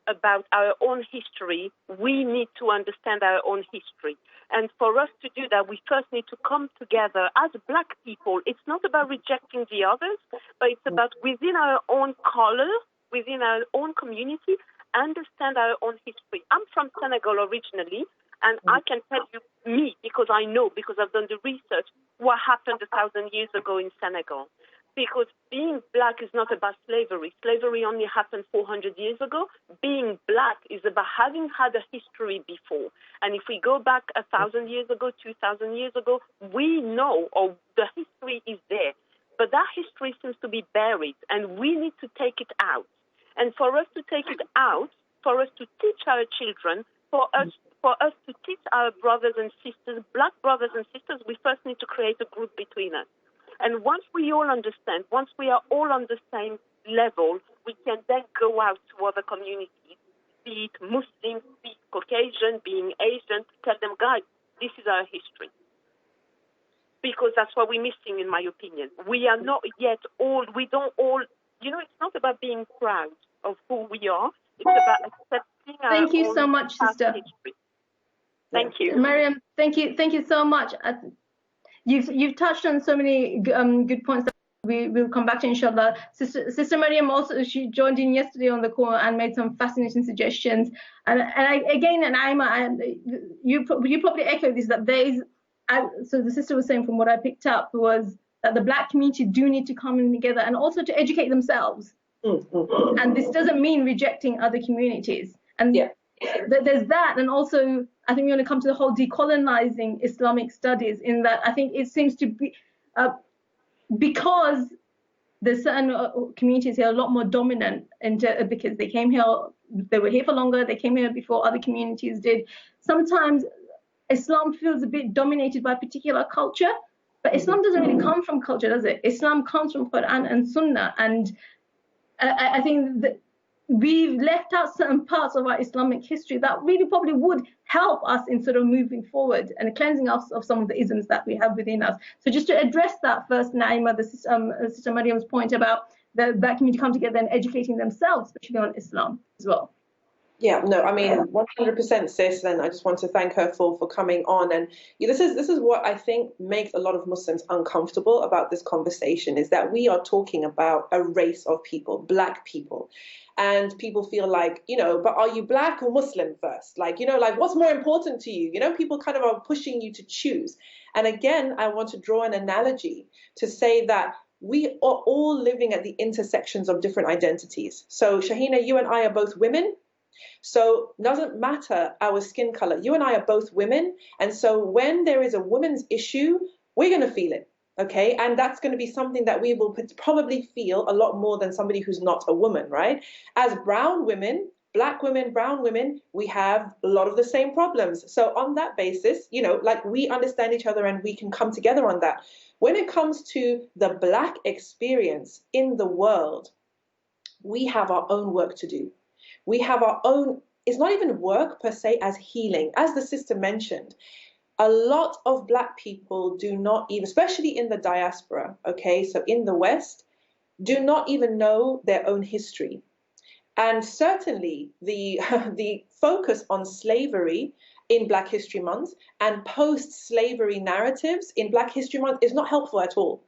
about our own history, we need to understand our own history. And for us to do that, we first need to come together as black people. It's not about rejecting the others, but it's about within our own color, within our own community, understand our own history. I'm from Senegal originally, and I can tell you, because I know, because I've done the research, what happened 1,000 years ago in Senegal. Because being black is not about slavery. Slavery only happened 400 years ago. Being black is about having had a history before. And if we go back 1,000 years ago, 2,000 years ago, we know, or the history is there. But that history seems to be buried, and we need to take it out. And for us to take it out, for us to teach our children, for us to teach our brothers and sisters, black brothers and sisters, we first need to create a group between us. And once we all understand, once we are all on the same level, we can then go out to other communities, be it Muslim, be it Caucasian, being Asian, to tell them, guys, this is our history. Because that's what we're missing, in my opinion. We are not yet all, we don't all, it's not about being proud of who we are. It's about accepting our Thank you own so much, sister. history. Thank you. Mariam, thank you so much. You've touched on so many good points that we will come back to, inshallah. Sister Mariam also, she joined in yesterday on the call and made some fascinating suggestions. And Naima, you probably echo this, that there is, so the sister was saying, from what I picked up, was that the black community do need to come in together and also to educate themselves. And this doesn't mean rejecting other communities. And there's that, and also I think we want to come to the whole decolonizing Islamic studies, in that I think it seems to be because there's certain communities here are a lot more dominant because they were here for longer, they came here before other communities did. Sometimes Islam feels a bit dominated by a particular culture, but Islam doesn't really come from culture, does it? Islam comes from Quran and Sunnah, and I think that we've left out certain parts of our Islamic history that really probably would help us in sort of moving forward and cleansing us of some of the isms that we have within us. So just to address that first, Naima, Sister Mariam's point about that community come together and educating themselves, especially on Islam as well. Yeah, no, I mean, 100% sis, and I just want to thank her for coming on. And this is what I think makes a lot of Muslims uncomfortable about this conversation, is that we are talking about a race of people, black people. And people feel like, but are you black or Muslim first? Like, what's more important to you? People kind of are pushing you to choose. And again, I want to draw an analogy to say that we are all living at the intersections of different identities. So Shahina, you and I are both women. So doesn't matter our skin color. You and I are both women. And so when there is a woman's issue, we're going to feel it. Okay. And that's going to be something that we will probably feel a lot more than somebody who's not a woman, right? As brown women, black women, brown women, we have a lot of the same problems. So on that basis, we understand each other and we can come together on that. When it comes to the black experience in the world, we have our own work to do. We have our own, it's not even work per se as healing. As the sister mentioned, a lot of black people do not even, especially in the diaspora, okay, so in the West, do not even know their own history. And certainly the focus on slavery in Black History Month and post-slavery narratives in Black History Month is not helpful at all.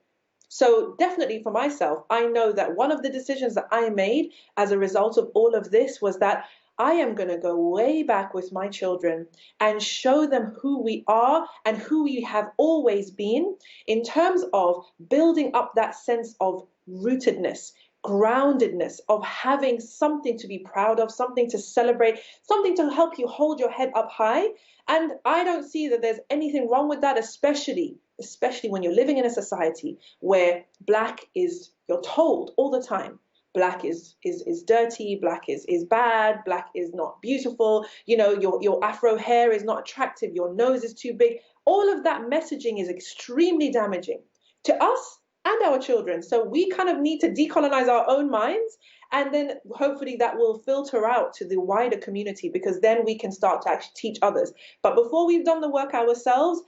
So definitely for myself, I know that one of the decisions that I made as a result of all of this was that I am going to go way back with my children and show them who we are and who we have always been in terms of building up that sense of rootedness, groundedness, of having something to be proud of, something to celebrate, something to help you hold your head up high. And I don't see that there's anything wrong with that, especially when you're living in a society where black is, you're told all the time, black is dirty, black is bad, black is not beautiful, your afro hair is not attractive, your nose is too big. All of that messaging is extremely damaging to us and our children. So we kind of need to decolonize our own minds, and then hopefully that will filter out to the wider community, because then we can start to actually teach others. But before we've done the work ourselves,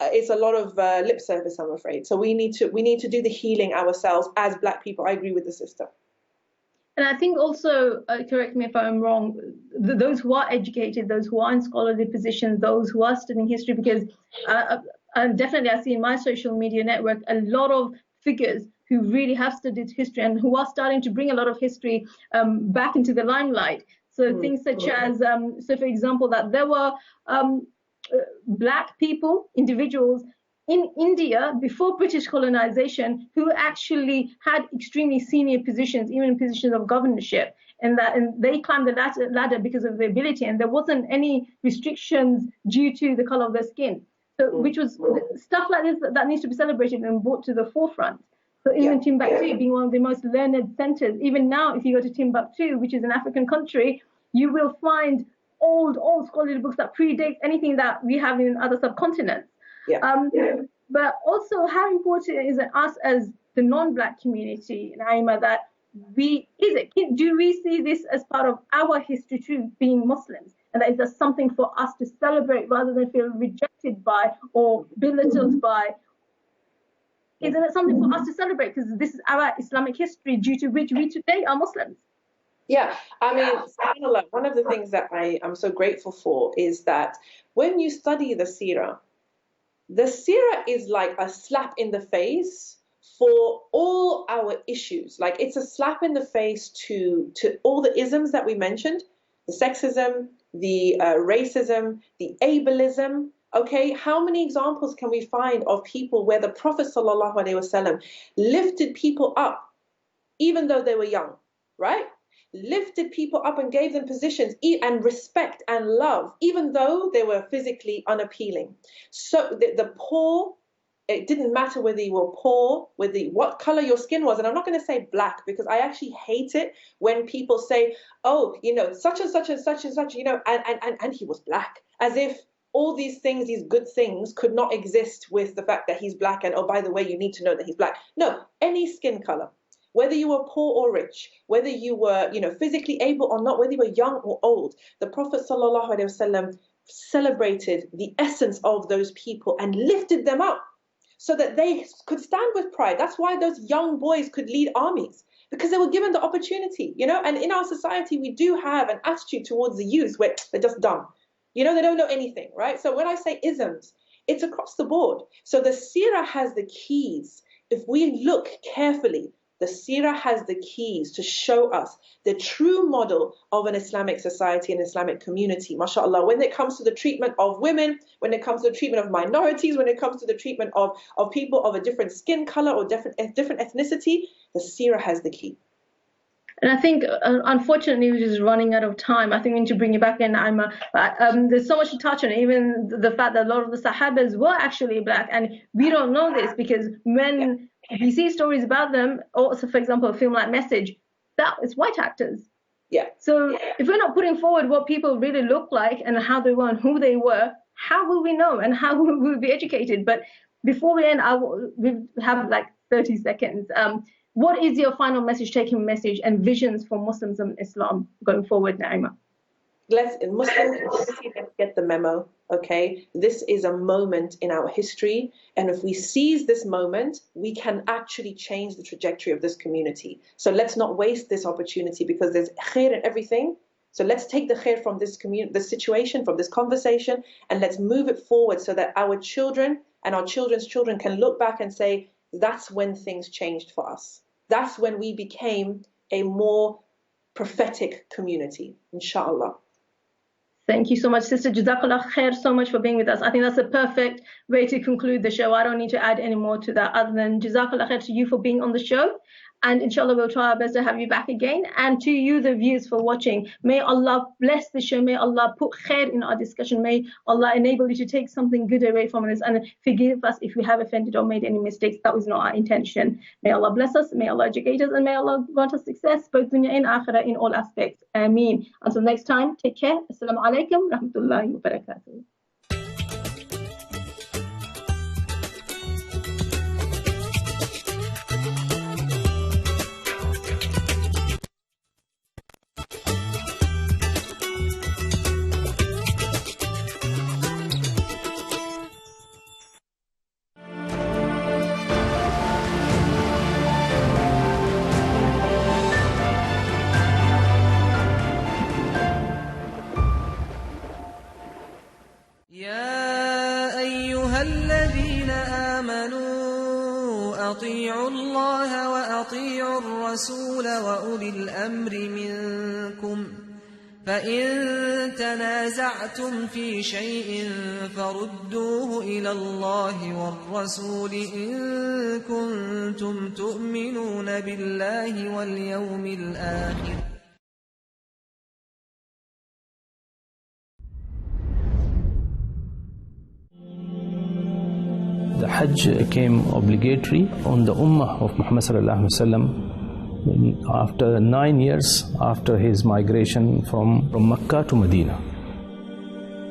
it's a lot of lip service, I'm afraid. So we need to do the healing ourselves as black people. I agree with the sister. And I think also, correct me if I'm wrong, those who are educated, those who are in scholarly positions, those who are studying history, because definitely I see in my social media network a lot of figures who really have studied history and who are starting to bring a lot of history back into the limelight. So things such as, so for example, that there were black people, individuals in India before British colonization who actually had extremely senior positions, even positions of governorship, and they climbed the ladder because of their ability, and there wasn't any restrictions due to the color of their skin. So, which was stuff like this that needs to be celebrated and brought to the forefront. So even Timbuktu being one of the most learned centers, even now if you go to Timbuktu, which is an African country, you will find old scholarly books that predate anything that we have in other subcontinents. But also how important is it us as the non-black community, Naima, that do we see this as part of our history too, being Muslims? And that is just something for us to celebrate rather than feel rejected by or belittled by. Isn't it something for us to celebrate? Because this is our Islamic history due to which we today are Muslims. Yeah, I mean, one of the things that I am so grateful for is that when you study the seerah is like a slap in the face for all our issues. Like it's a slap in the face to all the isms that we mentioned, the sexism, the racism, the ableism. Okay, how many examples can we find of people where the Prophet ﷺ lifted people up even though they were young, right? Lifted people up and gave them positions and respect and love, even though they were physically unappealing. So the poor it didn't matter whether you were poor, what color your skin was. And I'm not going to say black, because I actually hate it when people say, oh, you know, such and such and such and such, you know, and he was black, as if all these things, these good things, could not exist with the fact that he's black. And oh, by the way, you need to know that he's black. No, any skin color, whether you were poor or rich, whether you were, you know, physically able or not, whether you were young or old, the Prophet ﷺ celebrated the essence of those people and lifted them up so that they could stand with pride. That's why those young boys could lead armies, because they were given the opportunity, you know. And in our society, we do have an attitude towards the youth where they're just dumb. You know, they don't know anything, right? So when I say isms, it's across the board. So the seerah has the keys. If we look carefully, the seerah has the keys to show us the true model of an Islamic society and Islamic community, mashallah, when it comes to the treatment of women, when it comes to the treatment of minorities, when it comes to the treatment of people of a different skin color or different ethnicity, the seerah has the key. And I think, unfortunately, we're just running out of time. I think we need to bring you back in, Aima. There's so much to touch on, even the fact that a lot of the Sahabas were actually black. And we don't know this because when we see stories about them, also, for example, a film like Message, that is white actors. Yeah. So if we're not putting forward what people really look like and how they were and who they were, how will we know and how will we be educated? But before we end, we have like 30 seconds. What is your final message, taking message, and visions for Muslims and Islam going forward, Naima? Muslim community, let's get the memo, okay? This is a moment in our history, and if we seize this moment, we can actually change the trajectory of this community. So let's not waste this opportunity, because there's khair in everything. So let's take the khair from this situation, from this conversation, and let's move it forward so that our children and our children's children can look back and say, that's when things changed for us. That's when we became a more prophetic community, inshallah. Thank you so much, Sister. Jazakallah khair so much for being with us. I think that's a perfect way to conclude the show. I don't need to add any more to that other than Jazakallah khair to you for being on the show. And inshallah, we'll try our best to have you back again. And to you, the viewers, for watching. May Allah bless the show. May Allah put khair in our discussion. May Allah enable you to take something good away from this and forgive us if we have offended or made any mistakes. That was not our intention. May Allah bless us. May Allah educate us. And may Allah grant us success, both dunya and akhirah, in all aspects. Ameen. Until next time, take care. Assalamu alaikum wa rahmatullahi wa barakatuh. الرسول وأولي الأمر منكم فإن تنازعتم في شيء فردوه إلى الله والرسول إن كنتم تؤمنون بالله واليوم الآخر. The Hajj came obligatory on the Ummah of Muhammad sallallahu alaihi wasallam after 9 years after his migration from Mecca to Medina.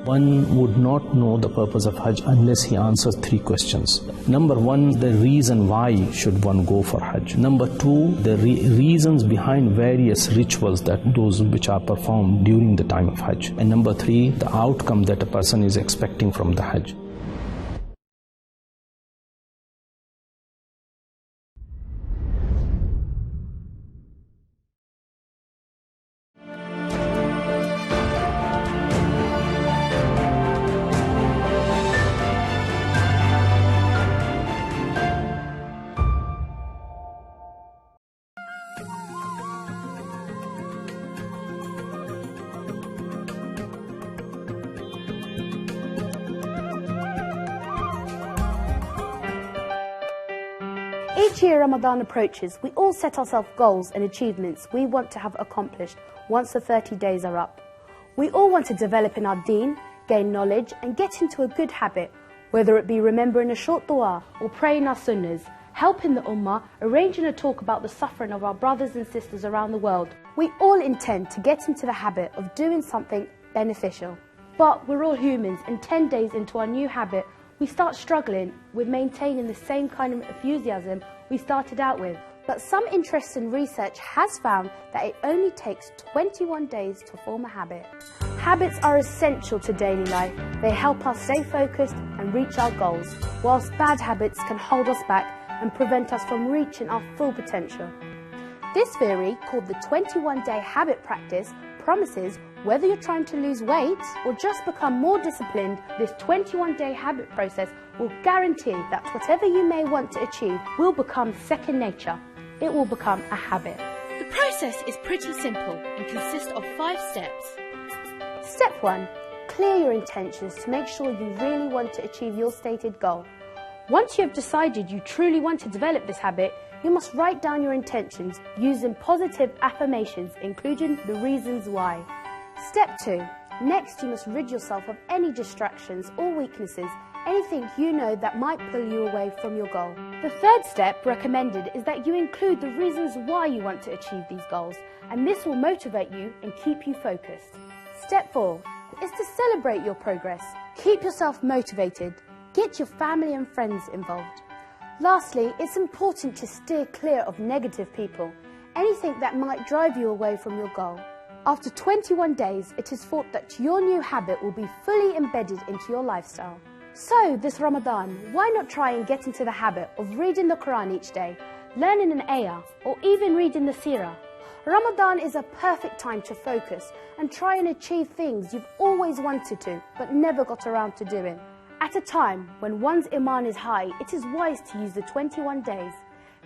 One would not know the purpose of Hajj unless he answers 3 questions. Number 1, the reason why should one go for Hajj. Number 2, the reasons behind various rituals, that those which are performed during the time of Hajj. And number 3, the outcome that a person is expecting from the Hajj. Each year Ramadan approaches, we all set ourselves goals and achievements we want to have accomplished once the 30 days are up. We all want to develop in our deen, gain knowledge and get into a good habit, Whether it be remembering a short dua or praying our sunnahs, helping the ummah, arranging a talk about the suffering of our brothers and sisters around the world, we all intend to get into the habit of doing something beneficial. But we're all humans, and 10 days into our new habit, we start struggling with maintaining the same kind of enthusiasm we started out with. But some interesting research has found that it only takes 21 days to form a habit. Habits are essential to daily life. They help us stay focused and reach our goals, whilst bad habits can hold us back and prevent us from reaching our full potential. This theory, called the 21-day habit practice, promises whether you're trying to lose weight or just become more disciplined, this 21-day habit process will guarantee that whatever you may want to achieve will become second nature. It will become a habit. The process is pretty simple and consists of 5 steps. Step 1. Clear your intentions to make sure you really want to achieve your stated goal. Once you have decided you truly want to develop this habit, you must write down your intentions using positive affirmations, including the reasons why. Step 2. Next, you must rid yourself of any distractions or weaknesses, anything you know that might pull you away from your goal. The third step recommended is that you include the reasons why you want to achieve these goals, and this will motivate you and keep you focused. Step 4 is to celebrate your progress. Keep yourself motivated. Get your family and friends involved. Lastly, it's important to steer clear of negative people, anything that might drive you away from your goal. After 21 days, it is thought that your new habit will be fully embedded into your lifestyle. So, this Ramadan, why not try and get into the habit of reading the Quran each day, learning an ayah, or even reading the seerah? Ramadan is a perfect time to focus and try and achieve things you've always wanted to, but never got around to doing. At a time when one's iman is high, it is wise to use the 21 days.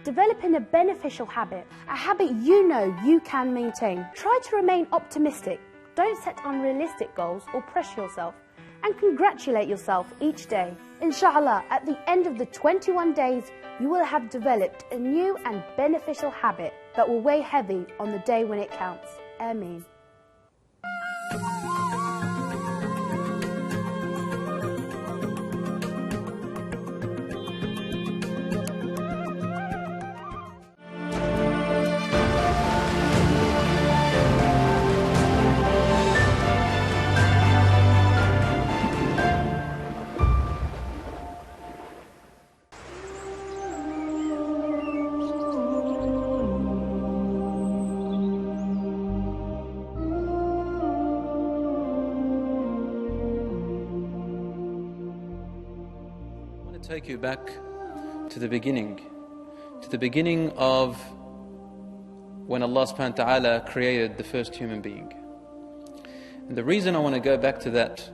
Developing a beneficial habit, a habit you know you can maintain. Try to remain optimistic. Don't set unrealistic goals or pressure yourself. And congratulate yourself each day. Inshallah, at the end of the 21 days, you will have developed a new and beneficial habit that will weigh heavy on the day when it counts. Ameen. Take you back to the beginning of when Allah subhanahu wa ta'ala created the first human being. And the reason I want to go back to that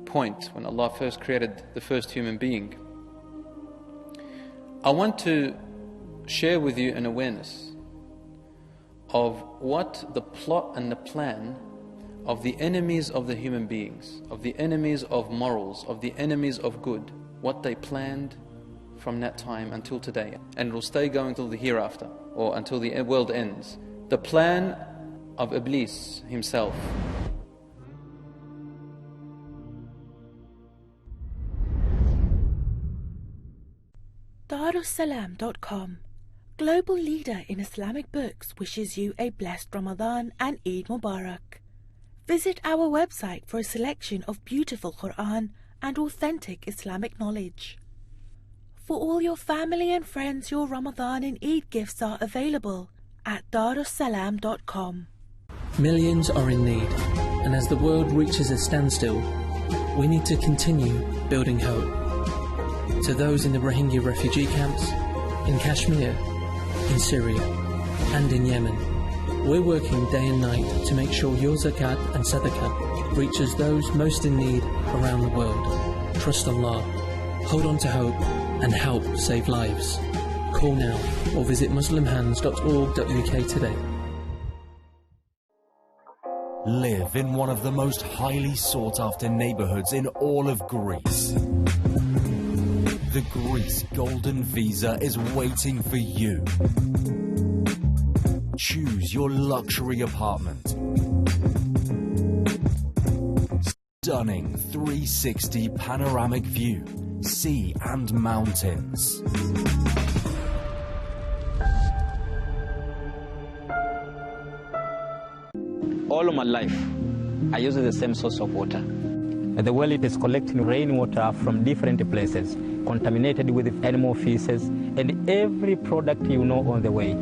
point, when Allah first created the first human being, I want to share with you an awareness of what the plot and the plan of the enemies of the human beings, of the enemies of morals, of the enemies of good, what they planned from that time until today, and it will stay going till the hereafter, or until the world ends. The plan of Iblis himself. Darussalam.com, global leader in Islamic books, wishes you a blessed Ramadan and Eid Mubarak. Visit our website for a selection of beautiful Quran and authentic Islamic knowledge. For all your family and friends, your Ramadan and Eid gifts are available at Darussalam.com. Millions are in need, and as the world reaches a standstill, we need to continue building hope. To those in the Rohingya refugee camps, in Kashmir, in Syria, and in Yemen, we're working day and night to make sure your zakat and sadaqah reaches those most in need around the world. Trust Allah, hold on to hope, and help save lives. Call now or visit muslimhands.org.uk today. Live in one of the most highly sought-after neighborhoods in all of Greece. The Greece Golden Visa is waiting for you. Choose your luxury apartment. Stunning 360 panoramic view. sea and mountains. All of my life, I use the same source of water. The well, it is collecting rainwater from different places, contaminated with animal feces and every product you know on the way.